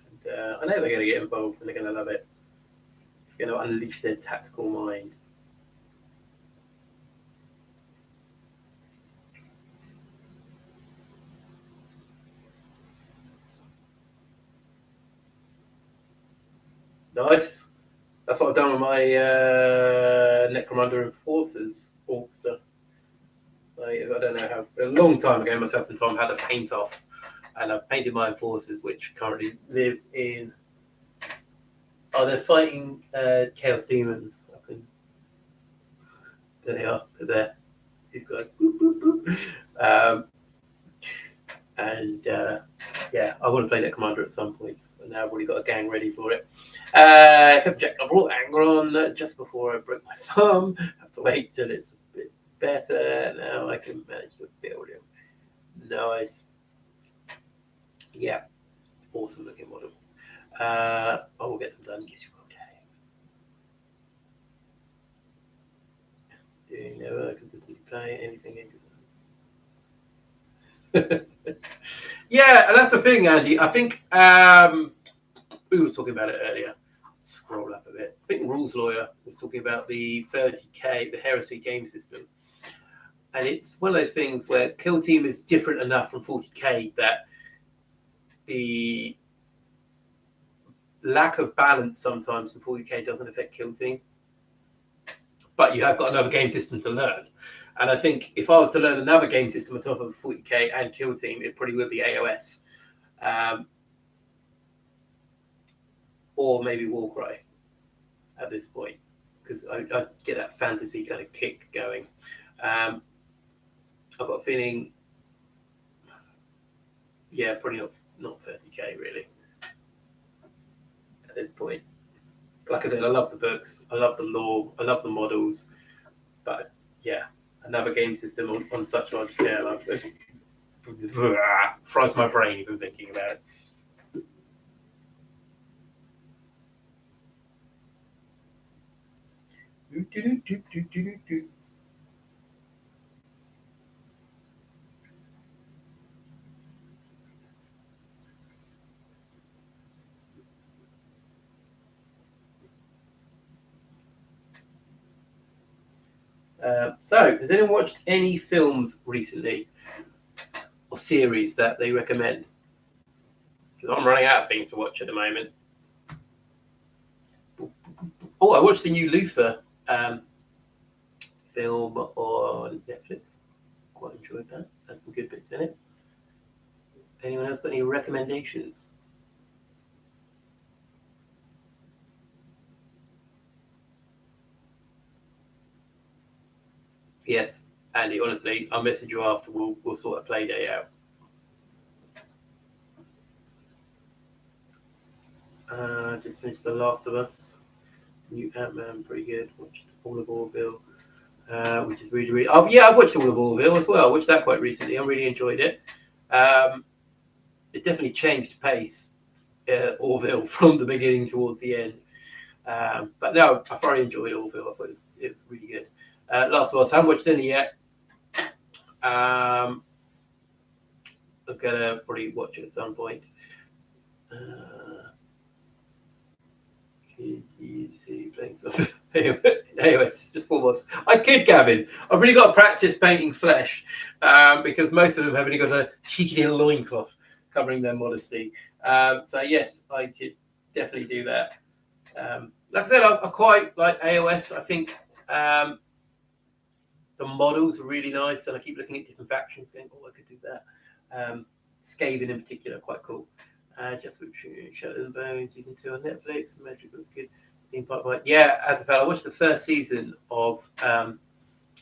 And, I know they're going to get involved and they're going to love it. It's going to unleash their tactical mind. Nice. That's what I've done with my Necromunda Enforcers orc stuff. I don't know how. A long time ago, myself and Tom had a paint off, and I've painted my Enforcers, which currently live in. Oh, they're fighting Chaos Demons. There they are. They're there. These guys. Boop, boop, boop. Yeah, I want to play Necromunda at some point. And now I've already got a gang ready for it. Captain Jack, I brought Angron just before I broke my thumb. Have to wait till it's a bit better. Now I can manage to build him. Nice. Yeah, awesome looking model. I will get them done. Yes, you will. Do you never consistently play anything in Yeah, and that's the thing, Andy. I think we were talking about it earlier. Scroll up a bit. I think Rules Lawyer was talking about the 30k, the Heresy game system. And it's one of those things where Kill Team is different enough from 40k that the lack of balance sometimes in 40k doesn't affect Kill Team. But you have got another game system to learn. And I think if I was to learn another game system on top of 40k and Kill Team, it probably would be AOS. Or maybe Warcry at this point, because I get that fantasy kind of kick going. I've got a feeling, yeah, probably not 30k really at this point. Like I said, I love the books, I love the lore, I love the models, but yeah, another game system on such a large scale, fries my brain even thinking about it. So, has anyone watched any films recently or series that they recommend? Because I'm running out of things to watch at the moment. Oh, I watched the new Luther film on Netflix. Quite enjoyed that. Has some good bits in it. Anyone else got any recommendations? Yes, Andy, honestly, I'll message you after. We'll sort a play day out. Just finished The Last of Us. New Ant-Man, pretty good. Watched All of Orville, which is really, really... Oh, yeah, I watched All of Orville as well. I watched that quite recently. I really enjoyed it. It definitely changed pace, Orville, from the beginning towards the end. But no, I thoroughly enjoyed Orville. I thought it was really good. Last of Us, I haven't watched any yet. I'm gonna probably watch it at some point. Could you see playing something? Anyway, it's just 4 months. I kid, Gavin. I've really got to practice painting flesh because most of them have only got a cheeky little loincloth covering their modesty. So yes, I could definitely do that. Like I said, I quite like AOS. I think the models are really nice, and I keep looking at different factions, going, "Oh, I could do that." Skaven in particular, quite cool. Just Shadow and Bone season 2 on Netflix. Magic was good. Yeah, as a fan, I watched the first season of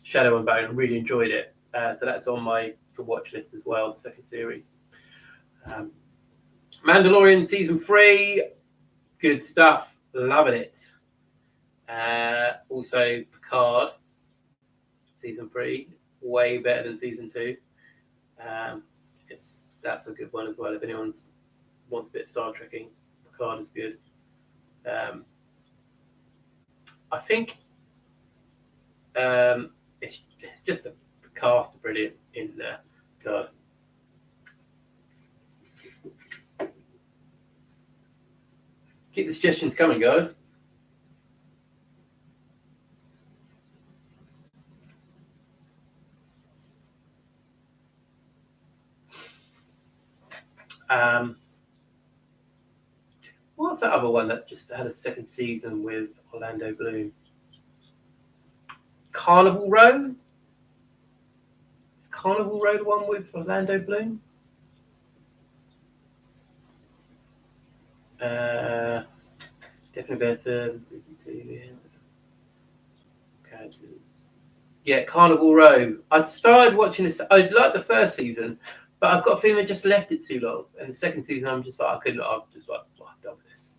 Shadow and Bone and really enjoyed it. So that's on my to watch list as well. The second series. Mandalorian season 3, good stuff. Loving it. Also Picard season 3, way better than season 2. That's a good one as well. If anyone wants a bit of Star Trekking, Picard is good. I think it's just the cast brilliant in Picard. Keep the suggestions coming, guys. What's that other one that just had a second season with Orlando Bloom? Carnival Row? Is Carnival Row the one with Orlando Bloom? Definitely better than season 2. Characters. Yeah, Carnival Row. I'd started watching this. I liked the first season, but I've got a feeling they just left it too long. And the second season, I'm just like, I'm done with this.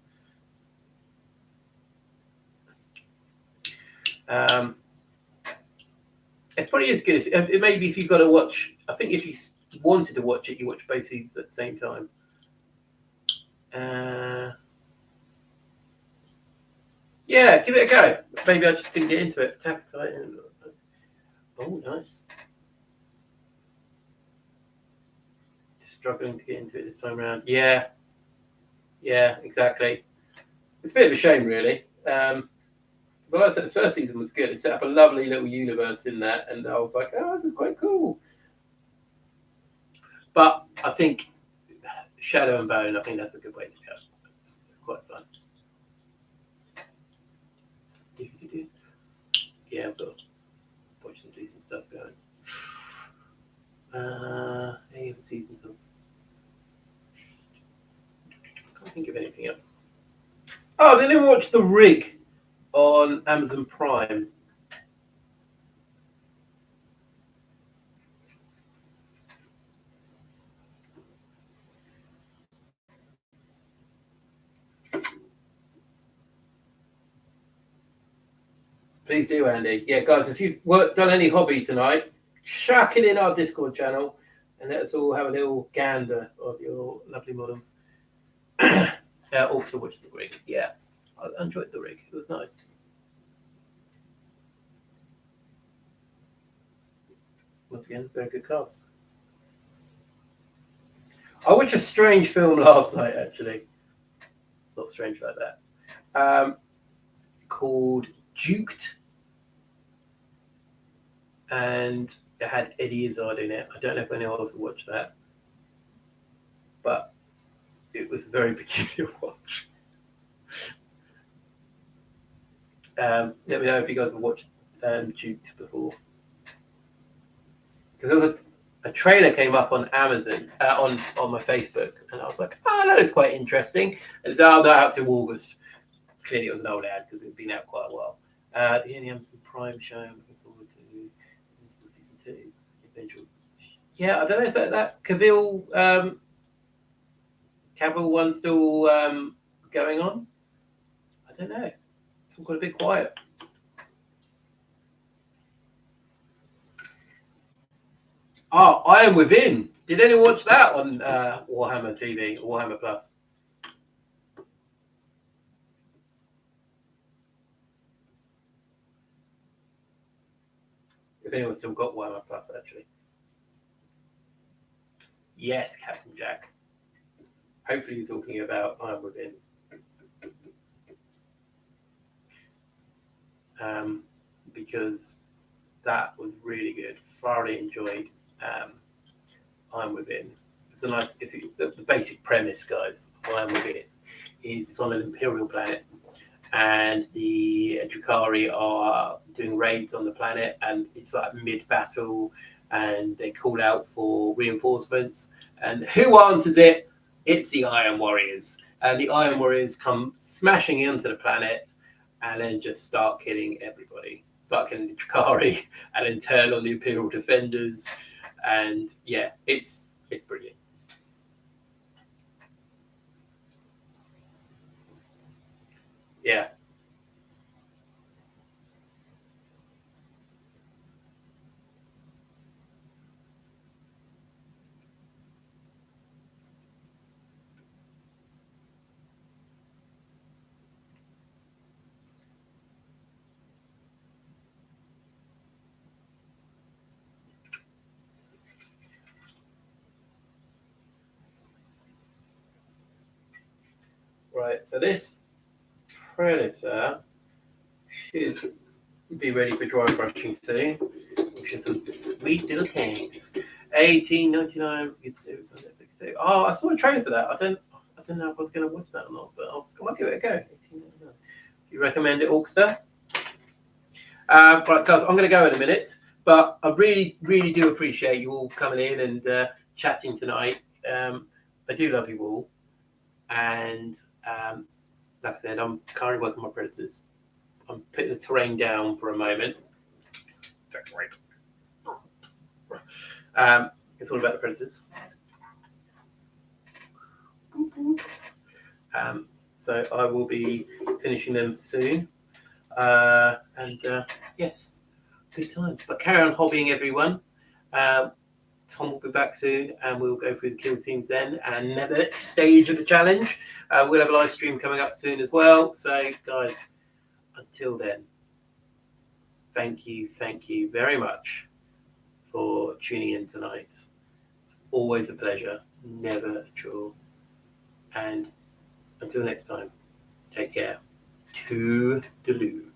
It probably is good. Maybe if you've got to watch, I think if you wanted to watch it, you watch both seasons at the same time. Yeah, give it a go. Maybe I just didn't get into it. Attack Titan. Oh, nice. Struggling to get into it this time around. Yeah, exactly. It's a bit of a shame, really. But like I said, the first season was good. It set up a lovely little universe in that, and I was like, oh, this is quite cool. But I think Shadow and Bone, I think that's a good way to go. It's quite fun. Yeah, I've got to watch some decent stuff going. Any other seasons of... I can't think of anything else. Oh, did anyone watch The Rig on Amazon Prime? Please do, Andy. Yeah, guys, if you've done any hobby tonight, chuck it in our Discord channel and let us all have a little gander of your lovely models. Also watch The Rig. Yeah, I enjoyed The Rig. It was nice. Once again, very good cast. I watched a strange film last night, actually. Not strange like that. Called Duked. And it had Eddie Izzard in it. I don't know if anyone else watched that. But it was a very peculiar watch. Let me know if you guys have watched Duked before. Because there was a trailer came up on Amazon, on my Facebook, and I was like, oh, that is quite interesting. And it's out till August. Clearly it was an old ad because it had been out quite a while. The only Amazon Prime show I'm looking forward to season 2. Eventual. Yeah, I don't know, is that Cavill one still going on? I don't know. It's all got a bit quiet. Oh, I Am Within. Did anyone watch that on Warhammer TV, Warhammer Plus? If anyone's still got Warhammer Plus, actually. Yes, Captain Jack. Hopefully you're talking about I Am Within. Because that was really good. Thoroughly enjoyed I Am Within. It's a nice, the basic premise, guys, I Am Within is it's on an Imperial planet, and the Drukhari are doing raids on the planet, and it's like mid-battle, and they call out for reinforcements, And who answers it? It's the Iron Warriors. And the Iron Warriors come smashing into the planet and then just start killing everybody. Start killing the Drakari and then turn on the Imperial Defenders. And yeah, it's brilliant. Yeah. Right, so this Predator should be ready for dry brushing soon, which is some sweet little tanks. 18.99 was a good series on Netflix too. Oh, I saw a trailer for that. I don't know if I was going to watch that or not, but I'll give it a go. 18.99. Do you recommend it, Orkster? Right, guys, I'm going to go in a minute, but I really, really do appreciate you all coming in and chatting tonight. I do love you all, and like I said, I'm currently working on my Predators. I'm putting the terrain down for a moment. It's all about the Predators. So I will be finishing them soon. Yes, good times. But carry on hobbying, everyone. Tom will be back soon and we'll go through the kill teams then and the next stage of the challenge. We'll have a live stream coming up soon as well. So, guys, until then, thank you very much for tuning in tonight. It's always a pleasure, never a chore. And until next time, take care. Toodaloo.